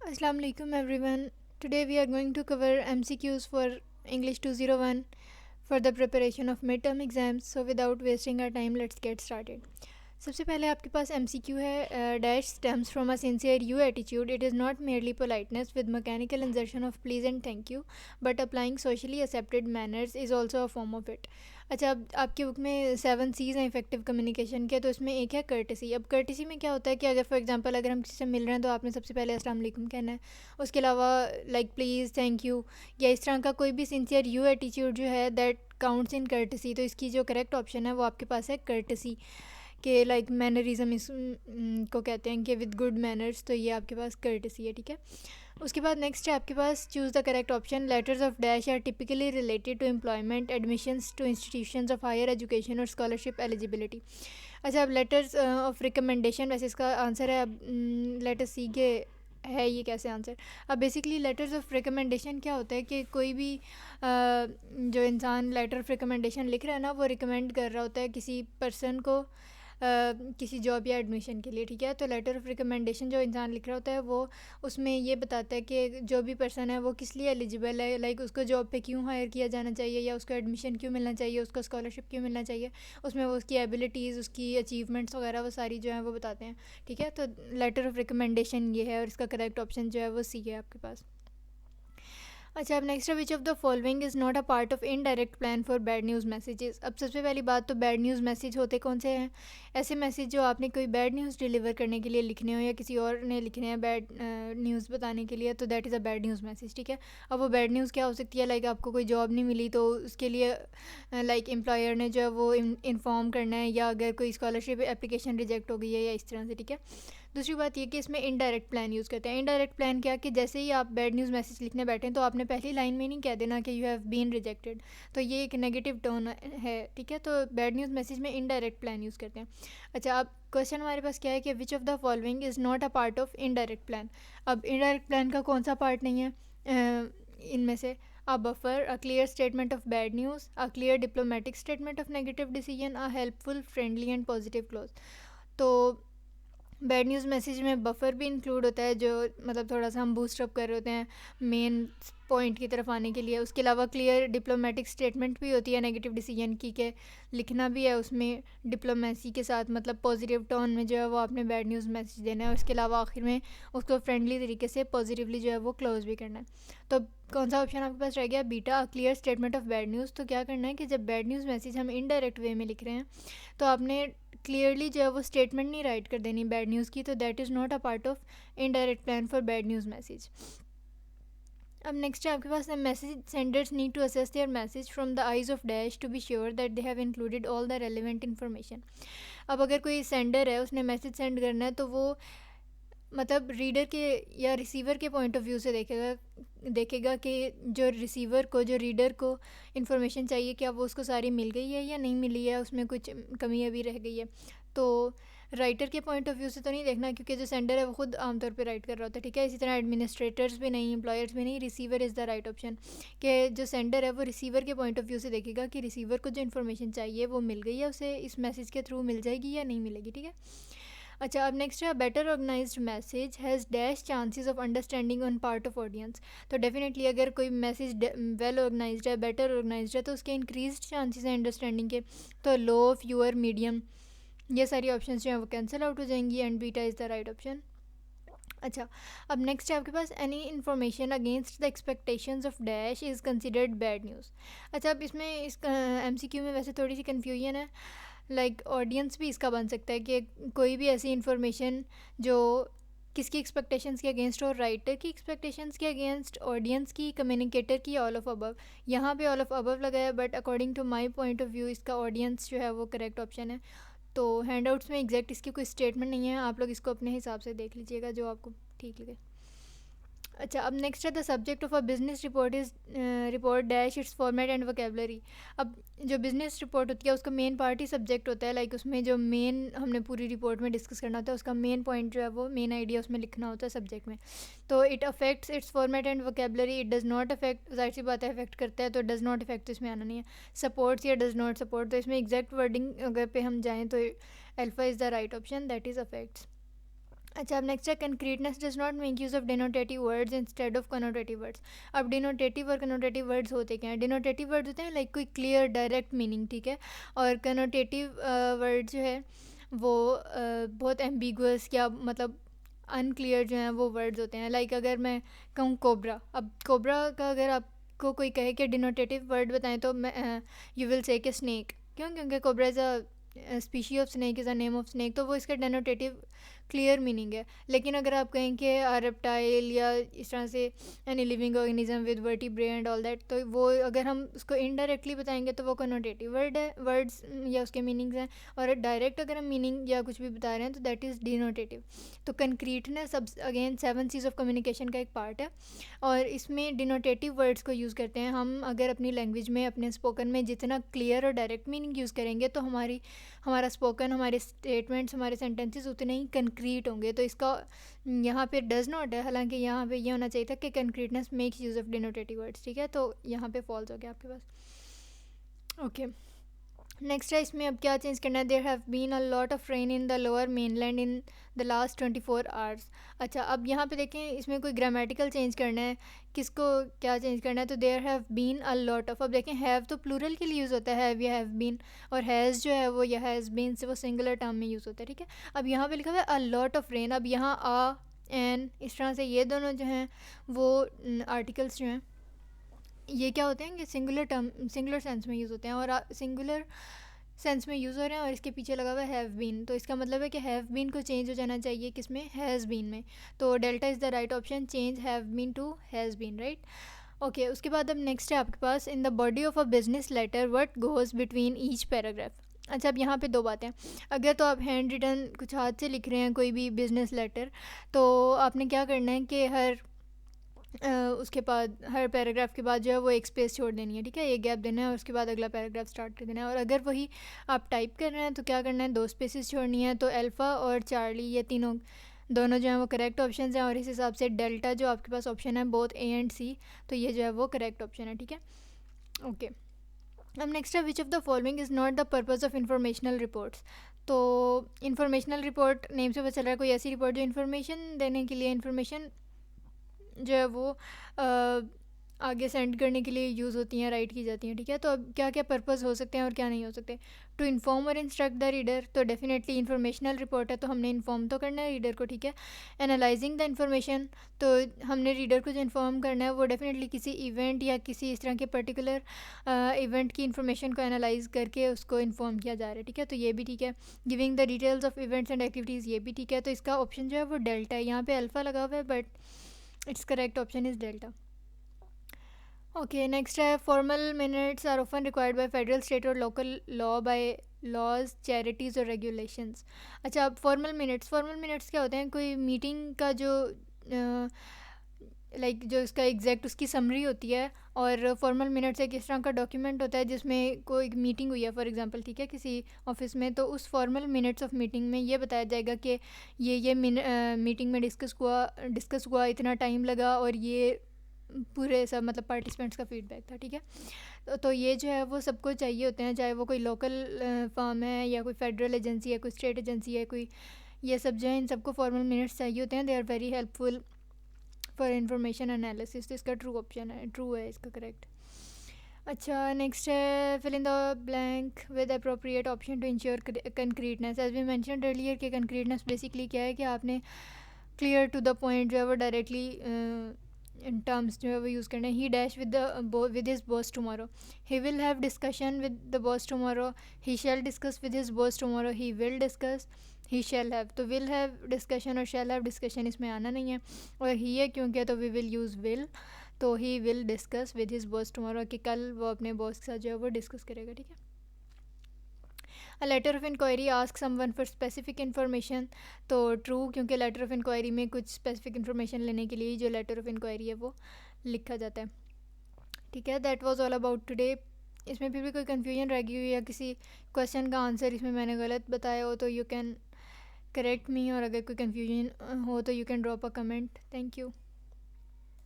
Assalamu alaikum everyone. Today we are going to cover MCQs for English 201 for the preparation of midterm exams. So without wasting our time, let's get started. सबसे पहले आपके पास MCQ है dash stems from a sincere you attitude. It is not merely politeness with mechanical insertion of please and thank you, but applying socially accepted manners is also a form of it. अच्छा, अब आपकी book में 7 C's हैं effective communication के, तो इसमें एक है कर्टेसी. अब कर्टेसी में क्या होता है कि अगर फॉर एग्जांपल अगर हम किसी से मिल रहे हैं तो आपने सबसे पहले अस्सलाम वालेकुम कहना है. उसके अलावा लाइक प्लीज़, थैंक यू या इस तरह का कोई भी सिंसियर यू एटीट्यूड जो है दैट काउंट्स इन कर्टेसी. तो इसकी जो करेक्ट ऑप्शन है वो आपके पास है कर्टेसी के लाइक मैनरिज्म इस को कहते हैं कि विद गुड मैनर्स. तो ये आपके पास कर्टेसी है. ठीक है. उसके बाद नेक्स्ट है आपके पास choose the correct option. Letters of dash are typically related to employment, admissions to institutions of higher education और स्कॉलरशिप एलिजिबिलिटी. अच्छा, अब लेटर्स ऑफ रिकमेंडेशन, वैसे इसका आंसर है अब लेटर सी के है ये कैसे आंसर. अब बेसिकली लेटर्स ऑफ रिकमेंडेशन क्या होता है कि कोई भी जो इंसान लेटर ऑफ रिकमेंडेशन लिख रहा है ना, वो रिकमेंड कर रहा होता है किसी पर्सन को किसी जॉब या एडमिशन के लिए. ठीक है. तो लेटर ऑफ रिकमेंडेशन जो इंसान लिख रहा होता है वो उसमें ये बताता है कि जो भी पर्सन है वो किस लिए एलिजिबल है, लाइक उसको जॉब पे क्यों हायर किया जाना चाहिए या उसको एडमिशन क्यों मिलना चाहिए, उसको स्कॉलरशिप क्यों मिलना चाहिए. उसमें वो उसकी एबिलिटीज़, उसकी अचीवमेंट्स वगैरह वो सारी जो है वो बताते हैं. ठीक है. तो लेटर ऑफ रिकमेंडेशन ये है और इसका करेक्ट ऑप्शन जो है वो सी है आपके पास. अच्छा, अब नेक्स्ट है which of the following is not a part of indirect plan for bad news messages. अब सबसे पहली बात तो बैड न्यूज़ मैसेज होते कौन से हैं? ऐसे मैसेज जो आपने कोई बैड न्यूज़ डिलीवर करने के लिए लिखने हो या किसी और ने लिखने हैं बैड न्यूज़ बताने के लिए, तो that is a bad news message. ठीक है. अब वो बैड न्यूज़ क्या हो सकती है, लाइक आपको कोई जॉब नहीं मिली तो उसके लिए लाइक एम्प्लॉयर ने जो है वो इन्फॉर्म करना है, या अगर कोई स्कॉलरशिप एप्लीकेशन रिजेक्ट हो गई है या इस तरह से. ठीक है. दूसरी बात ये कि इसमें इनडायरेक्ट प्लान यूज़ करते हैं. इनडायरेक्ट प्लान क्या कि जैसे ही आप बैड न्यूज़ मैसेज लिखने बैठें तो आपने पहली लाइन में नहीं कह देना कि यू हैव बीन रिजेक्टेड. तो ये एक नेगेटिव टोन है. ठीक है. तो बैड न्यूज़ मैसेज में इनडायरेक्ट प्लान यूज़ करते हैं. अच्छा, अब क्वेश्चन हमारे पास क्या है कि which of the following is not a part of indirect plan. अब इनडायरेक्ट प्लान का कौन सा पार्ट नहीं है इनमें से? A buffer, a clear statement of bad news, a clear diplomatic statement of negative decision, a helpful, friendly and positive close. तो bad news message में बफ़र भी इंक्लूड होता है, जो मतलब थोड़ा सा हम बूस्टअप कर रहे होते हैं मेन पॉइंट की तरफ आने के लिए. उसके अलावा क्लियर डिप्लोमेटिक स्टेटमेंट भी होती है नेगेटिव डिसीजन की, के लिखना भी है उसमें डिप्लोमेसी के साथ, मतलब पॉजिटिव टोन में जो है वो आपने बैड न्यूज़ मैसेज देना है. उसके अलावा आखिर में उसको फ्रेंडली तरीके से पॉजिटिवली जो है वो क्लोज भी करना है. तो कौन सा ऑप्शन आपके पास रह गया? Beta, clear statement of bad news. तो क्या करना है कि जब बैड न्यूज़ मैसेज हम इनडायरेक्ट वे में लिख रहे हैं तो आपने क्लियरली जो है वो स्टेटमेंट नहीं राइट कर देनी बैड न्यूज़ की. तो that is not a part of indirect plan for bad news message. अब नेक्स्ट है आपके पास message senders need to assess their message from the eyes of dash to be sure that they have included all the relevant information. अब अगर कोई sender है, उसने message send करना है, तो वो मतलब रीडर के या रिसीवर के पॉइंट ऑफ व्यू से देखेगा कि जो रिसीवर को, जो रीडर को इन्फॉर्मेशन चाहिए क्या वो उसको सारी मिल गई है या नहीं मिली है, उसमें कुछ कमी अभी रह गई है. तो राइटर के पॉइंट ऑफ व्यू से तो नहीं देखना, क्योंकि जो सेंडर है वो खुद आमतौर पे राइट कर रहा होता है. ठीक है. इसी तरह एडमिनिस्ट्रेटर्स भी नहीं, एम्प्लॉयर्स भी नहीं, receiver is the right option. कि जो सेंडर है वो रिसीवर के पॉइंट ऑफ व्यू से देखेगा कि रिसीवर को जो इन्फॉर्मेशन चाहिए वो मिल गई है, उसे इस मैसेज के थ्रू मिल जाएगी या नहीं मिलेगी. ठीक है. अच्छा, अब नेक्स्ट है better organised message has dash chances of understanding on part of audience. तो डेफिनेटली अगर कोई मैसेज वेल ऑर्गेनाइज्ड है, बेटर ऑर्गेनाइज्ड है, तो उसके इंक्रीज चांसेस हैं अंडरस्टैंडिंग के. तो लो, फ्यूअर, मीडियम, ये सारी ऑप्शंस जो हैं वो कैंसिल आउट हो जाएंगी and beta is the right option. अच्छा, अब नेक्स्ट है आपके पास any information against the expectations of dash is considered bad news. अच्छा, अब इसमें इस MCQ में वैसे थोड़ी सी कन्फ्यूजन है. लाइक ऑडियंस भी इसका बन सकता है कि कोई भी ऐसी इन्फॉर्मेशन जो किसकी एक्सपेक्टेशंस के अगेंस्ट हो, राइटर की एक्सपेक्टेशंस के अगेंस्ट, ऑडियंस की, कम्युनिकेटर की, ऑल ऑफ अबव. यहाँ पे ऑल ऑफ अबव लगाया, but according to my point of view इसका ऑडियंस जो है वो करेक्ट ऑप्शन है. तो हैंडआउट्स में एग्जैक्ट इसकी कोई स्टेटमेंट नहीं है, आप लोग इसको अपने हिसाब से देख लीजिएगा जो आपको ठीक लगे. अच्छा, अब नेक्स्ट है the subject of a business report is report dash it's format and vocabulary. अब जो बिजनेस रिपोर्ट होती है उसका मेन पार्ट ही सब्जेक्ट होता है, लाइक उसमें जो मेन हमने पूरी रिपोर्ट में डिस्कस करना होता है उसका मेन पॉइंट जो है वो मेन आइडिया उसमें लिखना होता है सब्जेक्ट में. तो it affects it's format and vocabulary, it does not affect, जाहिर सी बात है अफेक्ट करता है तो डज़ नॉट अफेक्ट इसमें आना नहीं है. सपोर्ट्स या डज़ नॉट सपोर्ट, तो इसमें एग्जैक्ट वर्डिंग अगर पे हम जाएँ तो alpha is the right option, that is affects. अच्छा, अब नेक्स्ट है concreteness does not make use of denotative words instead of connotative words. अब डिनोटेटिव और कनोटेटिव वर्ड्स होते क्या हैं? डिनोटेटिव वर्ड्स होते हैं लाइक कोई क्लियर डायरेक्ट मीनिंग, ठीक है, और कनोटेटिव वर्ड जो है वो बहुत एम्बिगुअस या मतलब अनक्लियर जो हैं वो वर्ड्स होते हैं। लाइक अगर मैं कहूँ कोबरा, अब कोबरा का अगर आपको कोई कहे कि डिनोटेटिव वर्ड बताएं तो मैं यू विल से कि स्नेक। क्यों? क्योंकि cobra is a species of snake, is a name of snake, तो वो इसका डेनोटेटिव क्लियर मीनिंग है। लेकिन अगर आप कहें कि रेप्टाइल या इस तरह से any living organism with vertebrae and all that, तो वो अगर हम उसको इनडायरेक्टली बताएंगे तो वो कनोटेटिव वर्ड है, वर्ड्स या उसके मीनिंग्स हैं। और डायरेक्ट अगर हम मीनिंग या कुछ भी बता रहे हैं तो दैट इज़ डिनोटेटिव। तो कंक्रीटनेस अब अगेन 7 C's ऑफ कम्युनिकेशन का एक पार्ट है, और इसमें डिनोटेटिव वर्ड्स को यूज़ करते हैं हम। अगर अपनी लैंग्वेज में, अपने स्पोकन में जितना क्लियर और डायरेक्ट मीनिंग यूज़ करेंगे तो हमारा स्पोकन, हमारे स्टेटमेंट्स, हमारे सेंटेंसेस उतने ही कंक्रीट होंगे। तो इसका यहाँ पे डज नॉट है, हालांकि यहाँ पे ये होना चाहिए था कि concreteness makes use of denotative words, ठीक है, तो यहाँ पे फॉल्स हो गया आपके पास। ओके, नेक्स्ट है इसमें अब क्या चेंज करना है? There have been a lot of rain in the lower mainland in the last 24 hours. अच्छा, अब यहाँ पे देखें इसमें कोई ग्रामेटिकल चेंज करना है, किसको क्या चेंज करना है? तो there have been a lot of, अब देखें हैव तो प्लूरल के लिए यूज़ होता है, हैव या हैव बीन, और हैज़ जो है वो या हैज़ बीन से वो सिंगुलर टर्म में यूज़ होता है, ठीक है। अब यहाँ पे लिखा हुआ है अ लॉट ऑफ रेन, अब यहाँ आ एन इस तरह से ये दोनों जो हैं वो आर्टिकल्स जो हैं ये क्या होते हैं कि सिंगुलर टर्म, सिंगुलर सेंस में यूज़ होते हैं, और सिंगुलर सेंस में यूज़ हो रहे हैं, और इसके पीछे लगा हुआ है हैव बीन, तो इसका मतलब है कि हैव बीन को चेंज हो जाना चाहिए किस में? हैज़ बीन में। तो delta is the right option, change have been to has been, right. Okay, उसके बाद अब नेक्स्ट है आपके पास in the body of a business letter what goes between each paragraph. अच्छा, अब यहाँ पे दो बातें। अगर तो आप हैंड रिटन कुछ हाथ से लिख रहे हैं कोई भी बिज़नेस लेटर, तो आपने क्या करना है कि उसके बाद हर पैराग्राफ के बाद जो है वो एक स्पेस छोड़ देनी है, ठीक है, एक गैप देना है, और उसके बाद अगला पैराग्राफ स्टार्ट कर देना है। और अगर वही आप टाइप कर रहे हैं तो क्या करना है? 2 स्पेसेस छोड़नी है। तो अल्फ़ा और चार्ली ये तीनों दोनों जो हैं वो करेक्ट ऑप्शन हैं, और इस हिसाब से डेल्टा जो आपके पास ऑप्शन है बोथ ए एंड सी, तो ये जो है वो करेक्ट ऑप्शन है, ठीक है। ओके, अब नेक्स्ट है which of the following is not the purpose of informational reports. तो इंफॉर्मेशनल रिपोर्ट नेम से पता चल रहा है कोई ऐसी रिपोर्ट जो इन्फॉर्मेशन देने के लिए, इन्फॉर्मेशन जो है वो आगे सेंड करने के लिए यूज़ होती हैं, राइट की जाती हैं, ठीक है। तो अब क्या क्या पर्पस हो सकते हैं और क्या नहीं हो सकते? टू इन्फॉर्म और इंस्ट्रक्ट द रीडर, तो डेफिनेटली इन्फॉर्मेशनल रिपोर्ट है तो हमने इन्फॉर्म तो करना है रीडर को, ठीक है। एनालाइजिंग द इन्फॉर्मेशन, तो हमने रीडर को जो इन्फॉर्म करना है वो डेफिनेटली किसी इवेंट या किसी इस तरह के पर्टिकुलर इवेंट की इन्फॉर्मेशन को एनालाइज करके उसको इन्फॉर्म किया जा रहा है, ठीक है, तो ये भी ठीक है। Giving the details of events and activities, ये भी ठीक है। तो इसका ऑप्शन जो है वो डेल्टा है, यहाँ पे अल्फ़ा लगा हुआ है but it's correct option is delta. Okay, next है formal minutes are often required by federal, state और local law bylaws, charities और रेगुलेशंस। अच्छा, अब फॉर्मल मिनट्स क्या होते हैं? कोई मीटिंग का जो जो इसका एग्जैक्ट उसकी समरी होती है, और फॉर्मल मिनट्स एक इस तरह का डॉक्यूमेंट होता है जिसमें कोई मीटिंग हुई है फॉर एग्जांपल, ठीक है, किसी ऑफिस में, तो उस फॉर्मल मिनट्स ऑफ मीटिंग में ये बताया जाएगा कि ये मीटिंग में डिस्कस हुआ, इतना टाइम लगा, और ये पूरे सब मतलब पार्टिसिपेंट्स का फीडबैक था, ठीक है। तो ये जो है वो सबको चाहिए होते हैं, चाहे वो कोई लोकल फर्म है या कोई फेडरल एजेंसी है, कोई स्टेट एजेंसी है, कोई, ये सब जो है इन सबको फॉर्मल मिनट्स चाहिए होते हैं। They are very helpful for information analysis, तो इसका ट्रू ऑप्शन है, ट्रू है इसका करेक्ट। अच्छा, नेक्स्ट है fill in the blank with appropriate option to ensure concreteness. As we mentioned earlier कि कंक्रीटनेस बेसिकली क्या है कि आपने क्लियर टू द पॉइंट जो है वो डायरेक्टली इन टर्म्स जो है वो यूज़ करना है। ही dash with his boss tomorrow, he will have discussion with the boss tomorrow, he shall discuss with his boss tomorrow, he will discuss, he shall have, तो will have discussion और shall have discussion इसमें आना नहीं है, और ही है क्योंकि तो वी विल यूज़ विल, तो he will discuss with his boss tomorrow, कि कल वो अपने बॉस के साथ जो है वो डिस्कस करेगा, ठीक है। A letter of inquiry ask someone for specific information, तो ट्रू, क्योंकि लेटर ऑफ इंक्वायरी में कुछ स्पेसिफिक इन्फॉर्मेशन लेने के लिए जो लेटर ऑफ इंक्वायरी है वो लिखा जाता है, ठीक है। That was all about today. इसमें फिर भी कोई कन्फ्यूजन रह गई हो या किसी क्वेश्चन का आंसर इसमें मैंने गलत बताया हो तो यू कैन करेक्ट मी, और अगर कोई कन्फ्यूजन हो तो you can drop a comment. Thank you.